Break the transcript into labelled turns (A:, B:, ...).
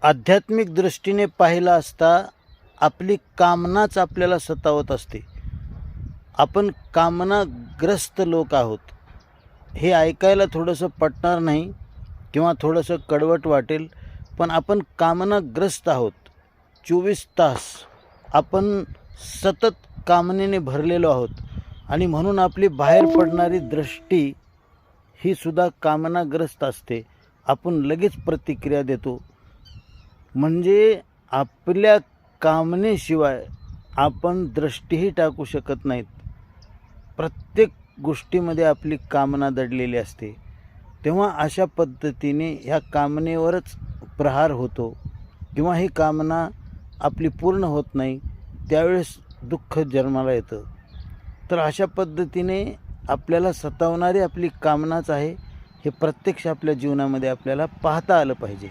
A: आध्यात्मिक दृष्टीने पाहिलं असता आपली कामनाच आपल्याला सतावत असते. आपण कामनाग्रस्त लोक आहोत. हे ऐकायला थोडंसं पटणार नाही किंवा थोडंसं कडवट वाटेल, पण आपण कामनाग्रस्त आहोत. 24 तास आपण सतत कामनेने भरलेलो आहोत आणि म्हणून आपली बाहेर पडणारी दृष्टी ही सुद्धा कामनाग्रस्त असते. आपण लगेच प्रतिक्रिया देतो. म्हणजे आपल्या कामनेशिवाय आपण दृष्टीही टाकू शकत नाहीत. प्रत्येक गोष्टीमध्ये आपली कामना दडलेली असते. तेव्हा अशा पद्धतीने ह्या कामनेवरच प्रहार होतो किंवा ही कामना आपली पूर्ण होत नाही, त्यावेळेस दुःख जन्माला येतं. तर अशा पद्धतीने आपल्याला सतावणारी आपली कामनाच आहे, हे प्रत्यक्ष आपल्या जीवनामध्ये आपल्याला पाहता आलं पाहिजे.